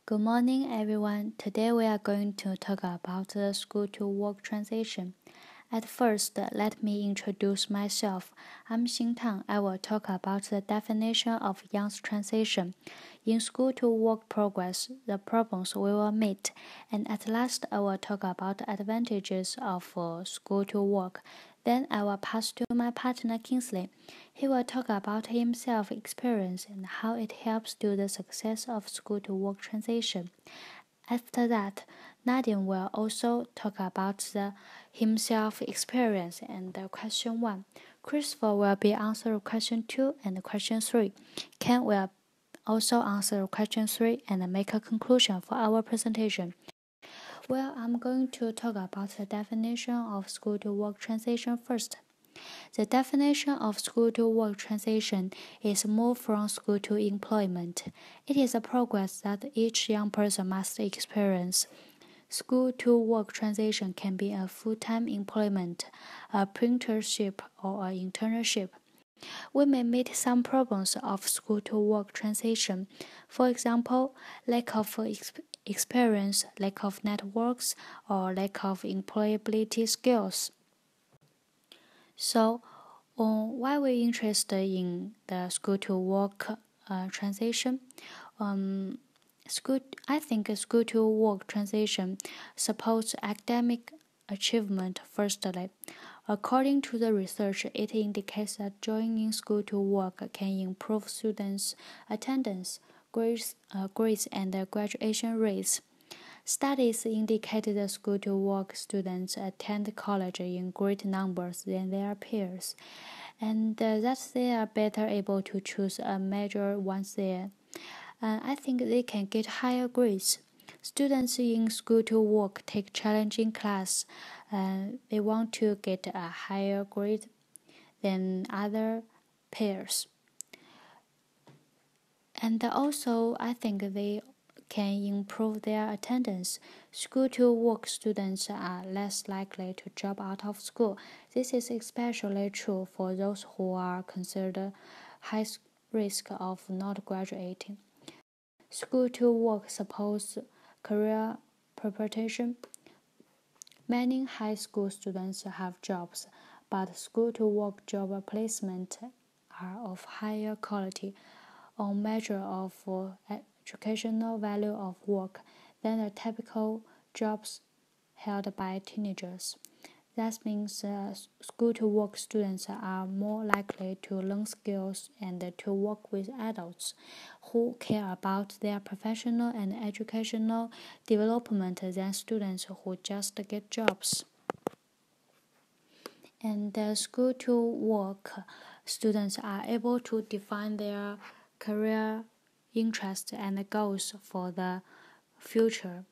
Good morning, everyone. Today we are going to talk about the school-to-work transition. At first, let me introduce myself. I'm Xintang. I will talk about the definition of young transition. In school-to-work progress, the problems we will meet, and at last I will talk about the advantages of school-to-work. Then I will pass to my partner Kingsley. He will talk about himself experience and how it helps to the success of school-to-work transition. After that, Nadine will also talk about himself experience and question 1. Christopher will be answer question 2 and question 3. Ken will also answer question 3 and make a conclusion for our presentation. Well, I'm going to talk about the definition of school-to-work transition first. The definition of school-to-work transition is move from school to employment. It is a progress that each young person must experience. School-to-work transition can be a full-time employment, a apprenticeship, or an internship. We may meet some problems of school-to-work transition. For example, lack of experience, lack of networks, or lack of employability skills. So, why are we interested in the school-to-work transition? I think school-to-work transition supports academic achievement firstly. According to the research, it indicates that joining school to work can improve students' attendance, grades, and graduation rates. Studies indicate that school-to-work students attend college in great numbers than their peers, and that they are better able to choose a major once there. I think they can get higher grades. Students in school-to-work take challenging class. They want to get a higher grade than other peers. And also, I think they can improve their attendance. School-to-work students are less likely to drop out of school. This is especially true for those who are considered high risk of not graduating. School-to-work supports career preparation. Many high school students have jobs, but school-to-work job placement are of higher quality on measure of educational value of work than the typical jobs held by teenagers. That means school-to-work students are more likely to learn skills and to work with adults who care about their professional and educational development than students who just get jobs. And school-to-work students are able to define their career interests and goals for the future.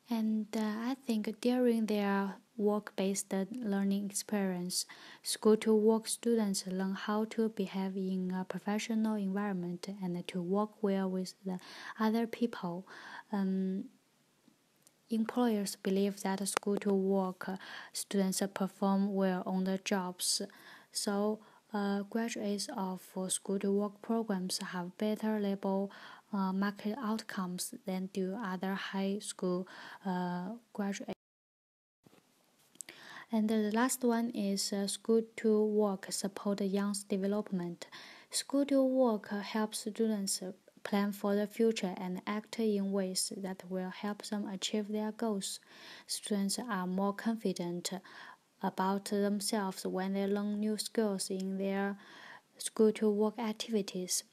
And I think during their work-based learning experience, school-to-work students learn how to behave in a professional environment and to work well with the other people. Employers believe that school-to-work students perform well on the jobs. So, graduates of school-to-work programs have better labor market outcomes than do other high school graduates. And the last one is school-to-work support young's development. School-to-work helps students plan for the future and act in ways that will help them achieve their goals. Students are more confident about themselves when they learn new skills in their school-to-work activities.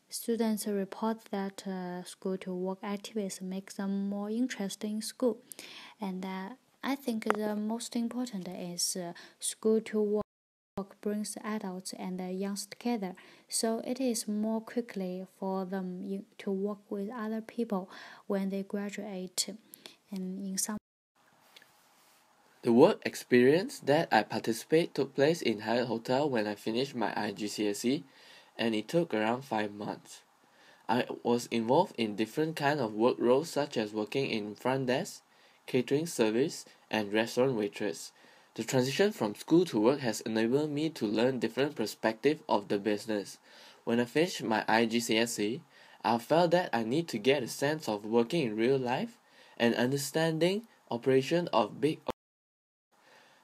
Students report that school-to-work activities make them more interested in school, and I think the most important is school-to-work brings adults and youngs together, so it is more quickly for them to work with other people when they graduate. And in some The work experience that I participate took place in Hyatt Hotel when I finished my IGCSE, and it took around 5 months. I was involved in different kinds of work roles such as working in front desk, catering service, and restaurant waitress. The transition from school to work has enabled me to learn different perspectives of the business. When I finished my IGCSE, I felt that I need to get a sense of working in real life and understanding operation of big.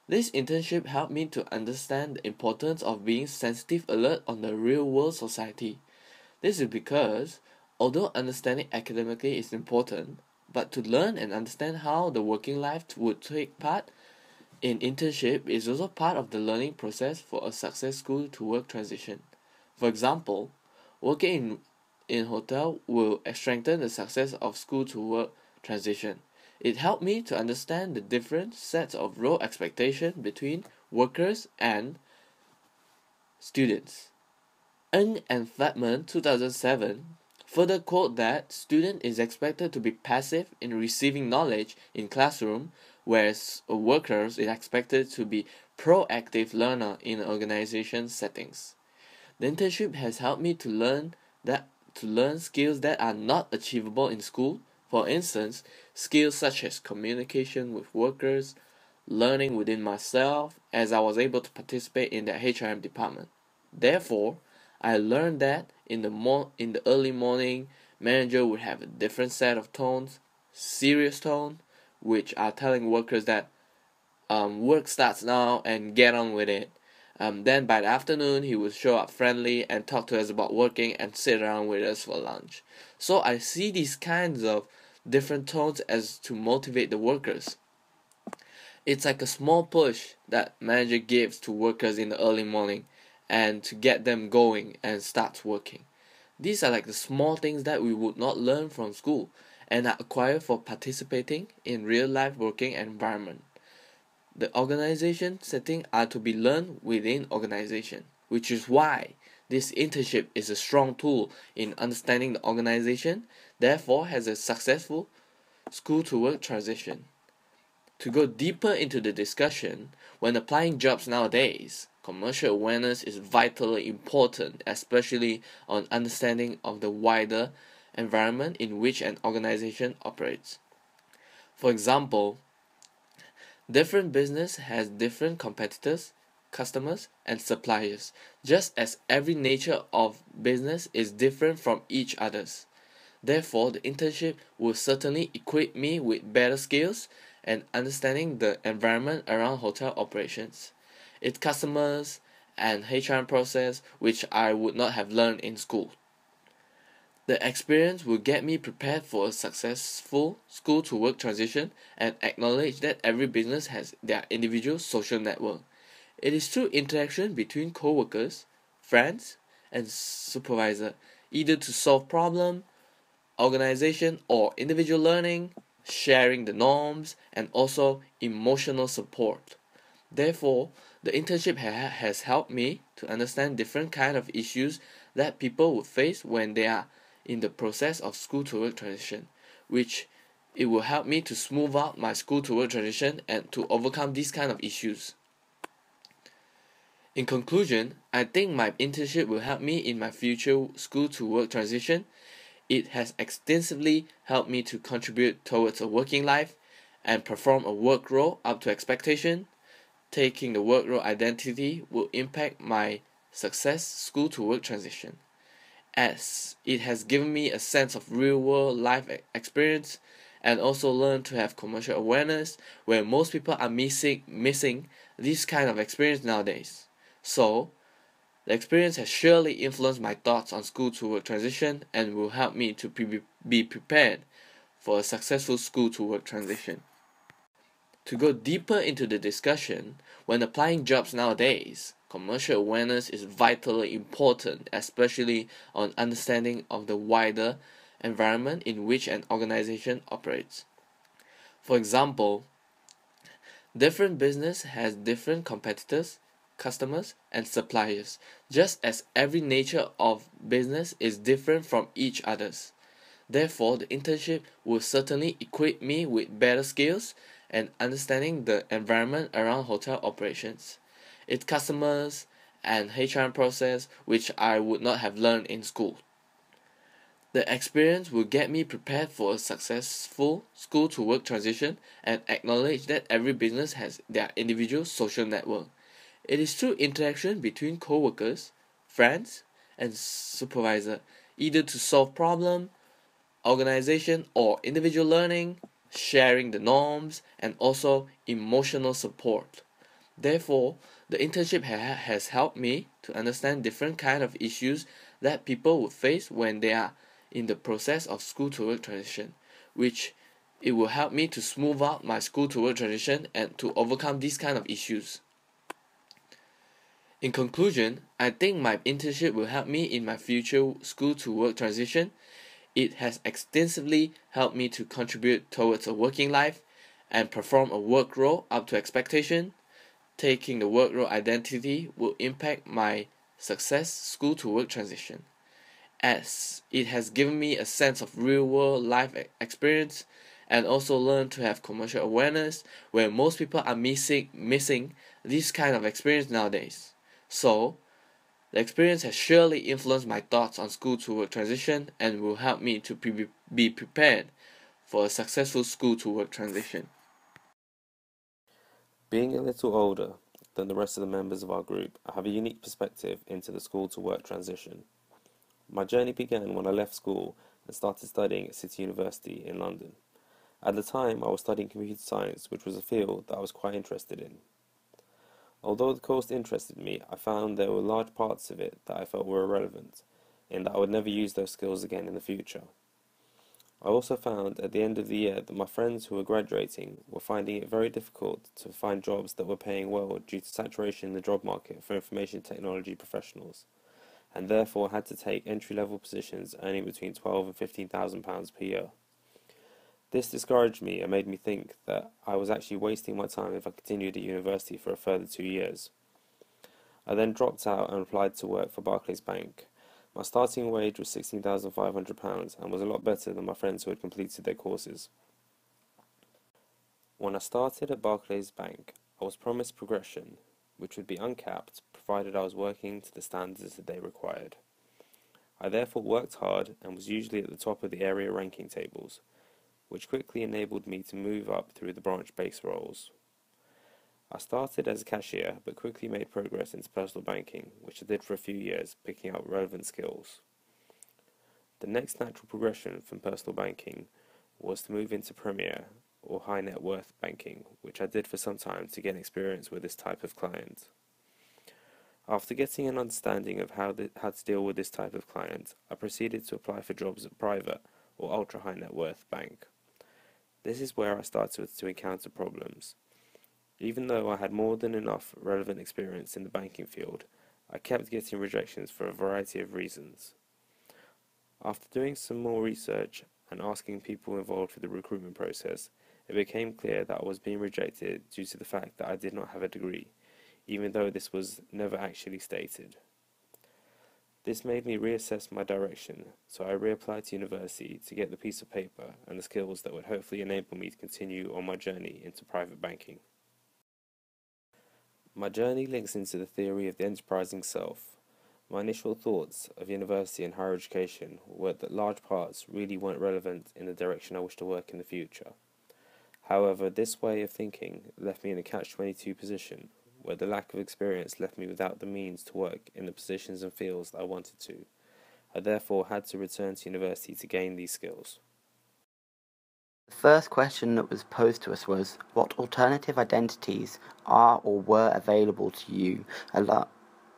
This internship helped me to understand the importance of being sensitive alert on the real world society. This is because, although understanding academically is important, but to learn and understand how the working life would take part in internship is also part of the learning process for a success school to work transition. For example, working in hotel will strengthen the success of school to work transition. It helped me to understand the different sets of role expectation between workers and students. Ng and Flatman 2007 further quote that student is expected to be passive in receiving knowledge in classroom, whereas workers is expected to be proactive learner in organization settings. The internship has helped me to learn skills that are not achievable in school. For instance, skills such as communication with workers, learning within myself, as I was able to participate in the HRM department. Therefore, I learned that in the early morning, manager would have a different set of tones, serious tone, which are telling workers that work starts now and get on with it. Then by the afternoon, he would show up friendly and talk to us about working and sit around with us for lunch. So I see these kinds of different tones as to motivate the workers. It's like a small push that manager gives to workers in the early morning and to get them going and start working. These are like the small things that we would not learn from school and are acquired for participating in real life working environment. The organization setting are to be learned within organization, which is why this internship is a strong tool in understanding the organization, therefore has a successful school to work transition. To go deeper into the discussion, when applying jobs nowadays, commercial awareness is vitally important, especially on understanding of the wider environment in which an organization operates. For example, different business has different competitors, customers, and suppliers, just as every nature of business is different from each other's. Therefore, the internship will certainly equip me with better skills and understanding the environment around hotel operations, its customers, and HR process, which I would not have learned in school. The experience will get me prepared for a successful school to work transition and acknowledge that every business has their individual social network. It is through interaction between co-workers, friends, and supervisor, either to solve problem, organization, or individual learning, sharing the norms, and also emotional support. Therefore, the internship has helped me to understand different kind of issues that people would face when they are in the process of school to work transition, which it will help me to smooth out my school to work transition and to overcome these kind of issues. In conclusion, I think my internship will help me in my future school to work transition. It has extensively helped me to contribute towards a working life and perform a work role up to expectation. Taking the work role identity will impact my success school to work transition, as it has given me a sense of real world life experience and also learned to have commercial awareness where most people are missing this kind of experience nowadays. So the experience has surely influenced my thoughts on school to work transition and will help me to be prepared for a successful school to work transition. To go deeper into the discussion, when applying jobs nowadays, commercial awareness is vitally important, especially on understanding of the wider environment in which an organization operates. For example, different business has different competitors, customers, and suppliers, just as every nature of business is different from each other's. Therefore, the internship will certainly equip me with better skills and understanding the environment around hotel operations, its customers, and HR process, which I would not have learned in school. The experience will get me prepared for a successful school to work transition and acknowledge that every business has their individual social network. It is through interaction between co-workers, friends, and supervisor, either to solve problem, organization, or individual learning, sharing the norms, and also emotional support. Therefore, the internship has helped me to understand different kind of issues that people would face when they are in the process of school to work transition, which it will help me to smooth out my school to work transition and to overcome these kind of issues. In conclusion, I think my internship will help me in my future school to work transition. It has extensively helped me to contribute towards a working life and perform a work role up to expectation. Taking the work role identity will impact my success school to work transition, as it has given me a sense of real world life experience and also learned to have commercial awareness where most people are missing this kind of experience nowadays. So, the experience has surely influenced my thoughts on school to work transition and will help me to be prepared for a successful school to work transition. Being a little older than the rest of the members of our group, I have a unique perspective into the school to work transition. My journey began when I left school and started studying at City University in London. At the time, I was studying computer science, which was a field that I was quite interested in. Although the course interested me, I found there were large parts of it that I felt were irrelevant, in that I would never use those skills again in the future. I also found at the end of the year that my friends who were graduating were finding it very difficult to find jobs that were paying well due to saturation in the job market for information technology professionals, and therefore had to take entry-level positions earning between £12,000 and £15,000 per year. This discouraged me and made me think that I was actually wasting my time if I continued at university for a further 2 years. I then dropped out and applied to work for Barclays Bank. My starting wage was £16,500 and was a lot better than my friends who had completed their courses. When I started at Barclays Bank, I was promised progression, which would be uncapped provided I was working to the standards that they required. I therefore worked hard and was usually at the top of the area ranking tables, which quickly enabled me to move up through the branch-based roles. I started as a cashier, but quickly made progress into personal banking, which I did for a few years, picking up relevant skills. The next natural progression from personal banking was to move into premier, or high net worth banking, which I did for some time to gain experience with this type of client. After getting an understanding of how to deal with this type of client, I proceeded to apply for jobs at private, or ultra high net worth bank. This is where I started to encounter problems. Even though I had more than enough relevant experience in the banking field, I kept getting rejections for a variety of reasons. After doing some more research and asking people involved with the recruitment process, it became clear that I was being rejected due to the fact that I did not have a degree, even though this was never actually stated. This made me reassess my direction, so I reapplied to university to get the piece of paper and the skills that would hopefully enable me to continue on my journey into private banking. My journey links into the theory of the enterprising self. My initial thoughts of university and higher education were that large parts really weren't relevant in the direction I wish to work in the future. However, this way of thinking left me in a catch-22 position, where the lack of experience left me without the means to work in the positions and fields that I wanted to. I therefore had to return to university to gain these skills. The first question that was posed to us was, what alternative identities are or were available to you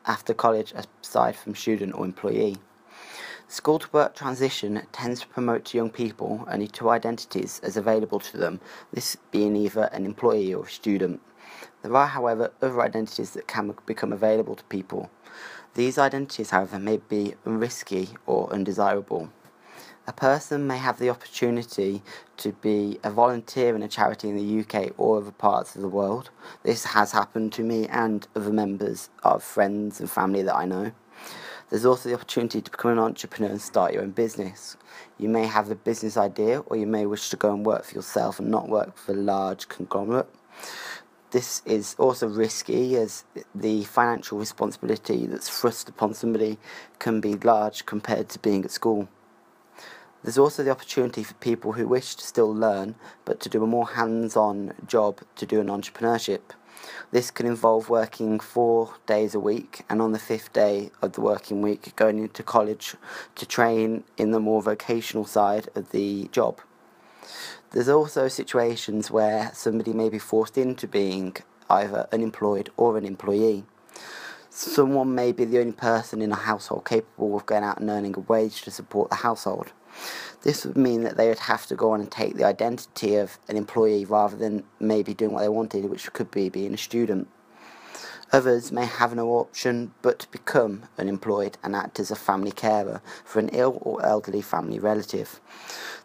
after college aside from student or employee? School to work transition tends to promote to young people only two identities as available to them, this being either an employee or a student. There are, however, other identities that can become available to people. These identities, however, may be risky or undesirable. A person may have the opportunity to be a volunteer in a charity in the UK or other parts of the world. This has happened to me and other members of friends and family that I know. There's also the opportunity to become an entrepreneur and start your own business. You may have a business idea, or you may wish to go and work for yourself and not work for a large conglomerate. This is also risky, as the financial responsibility that's thrust upon somebody can be large compared to being at school. There's also the opportunity for people who wish to still learn, but to do a more hands-on job to do an entrepreneurship. This can involve working 4 days a week, and on the 5th day of the working week going into college to train in the more vocational side of the job. There's also situations where somebody may be forced into being either unemployed or an employee. Someone may be the only person in a household capable of going out and earning a wage to support the household. This would mean that they would have to go on and take the identity of an employee rather than maybe doing what they wanted, which could be being a student. Others may have no option but to become unemployed and act as a family carer for an ill or elderly family relative.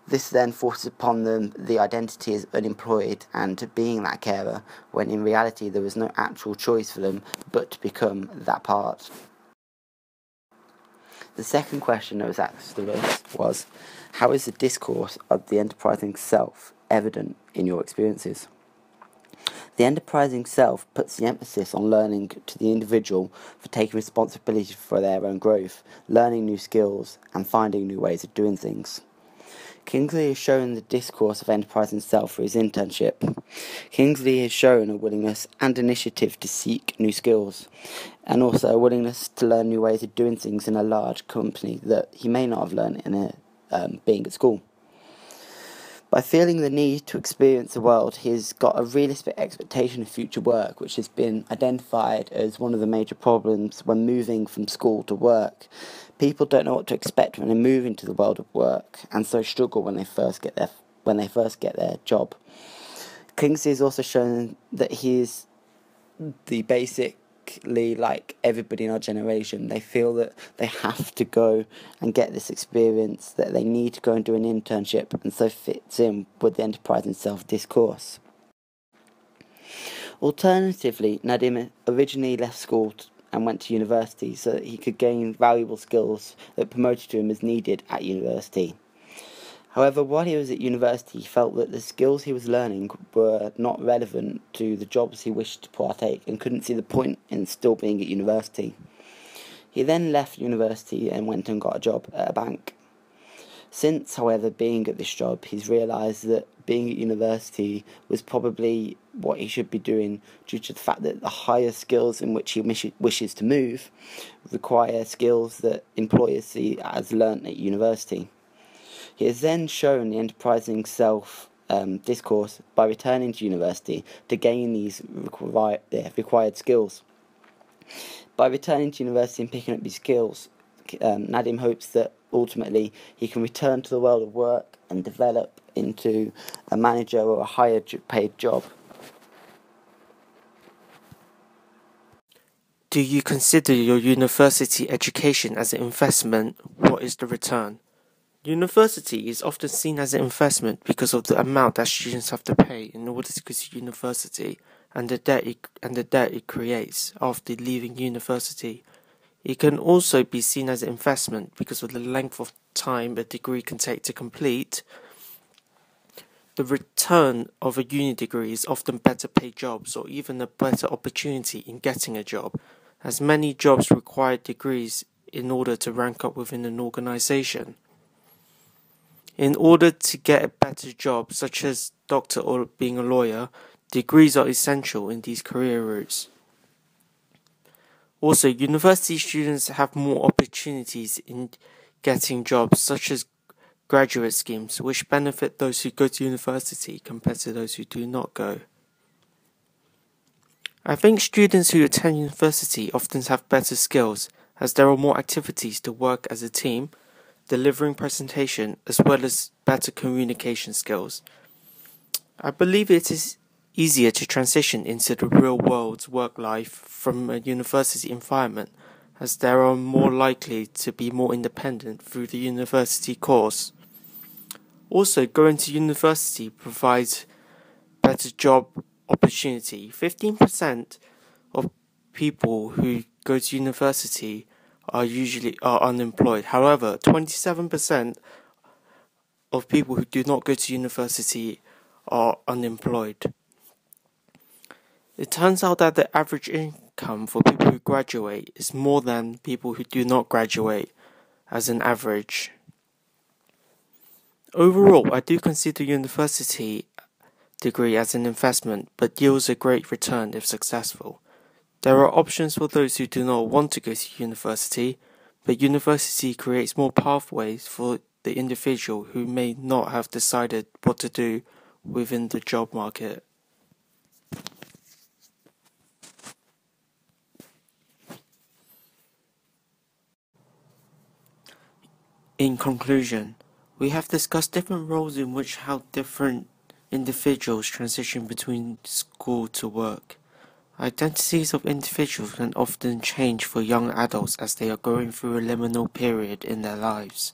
This then forces upon them the identity as unemployed and being that carer, when in reality there was no actual choice for them but to become that part. The second question that was asked of us was, how is the discourse of the enterprising self evident in your experiences? The enterprising self puts the emphasis on learning to the individual for taking responsibility for their own growth, learning new skills, and finding new ways of doing things. Kingsley has shown the discourse of enterprising self through his internship. Kingsley has shown a willingness and initiative to seek new skills, and also a willingness to learn new ways of doing things in a large company that he may not have learned in being at school. By feeling the need to experience the world, he's got a realistic expectation of future work, which has been identified as one of the major problems when moving from school to work. People don't know what to expect when they move into the world of work, and so struggle when they first get their job. Kingsley has also shown that he is basically like everybody in our generation. They feel that they have to go and get this experience, that they need to go and do an internship, and so fits in with the enterprising self discourse. Alternatively, Nadim originally left school and went to university so that he could gain valuable skills that promoted to him as needed at university. However, while he was at university, he felt that the skills he was learning were not relevant to the jobs he wished to partake and couldn't see the point in still being at university. He then left university and went and got a job at a bank. Since, however, being at this job, he's realised that being at university was probably what he should be doing, due to the fact that the higher skills in which he wishes to move require skills that employers see as learnt at university. He has then shown the enterprising self discourse by returning to university to gain these required skills. By returning to university and picking up these skills, Nadim hopes that ultimately he can return to the world of work and develop into a manager or a higher paid job. Do you consider your university education as an investment? What is the return? University is often seen as an investment because of the amount that students have to pay in order to go to university and the debt it creates after leaving university. It can also be seen as an investment because of the length of time a degree can take to complete. The return of a uni degree is often better paid jobs or even a better opportunity in getting a job, as many jobs require degrees in order to rank up within an organisation. In order to get a better job, such as doctor or being a lawyer, degrees are essential in these career routes. Also, university students have more opportunities in getting jobs, such as graduate schemes, which benefit those who go to university compared to those who do not go. I think students who attend university often have better skills, as there are more activities to work as a team, delivering presentation, as well as better communication skills. I believe it is easier to transition into the real world's work life from a university environment, as they are more likely to be more independent through the university course. Also, going to university provides better job opportunity. 15% of people who go to university are unemployed. However, 27% of people who do not go to university are unemployed. It turns out that the average income for people who graduate is more than people who do not graduate as an average. Overall, I do consider university degree as an investment but yields a great return if successful. There are options for those who do not want to go to university, but university creates more pathways for the individual who may not have decided what to do within the job market. In conclusion, we have discussed different roles in which how different individuals transition between school to work. Identities of individuals can often change for young adults as they are going through a liminal period in their lives.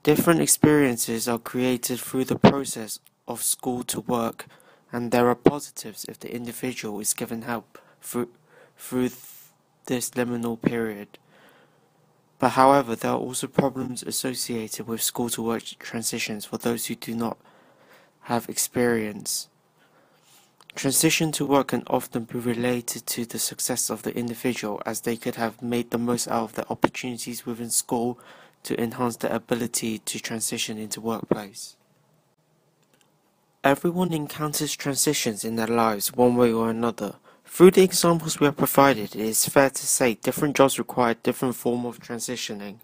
Different experiences are created through the process of school to work, and there are positives if the individual is given help through this liminal period. But however, there are also problems associated with school to work transitions for those who do not have experience. Transition to work can often be related to the success of the individual, as they could have made the most out of the opportunities within school to enhance their ability to transition into workplace. Everyone encounters transitions in their lives one way or another. Through the examples we have provided, it is fair to say different jobs require different form of transitioning.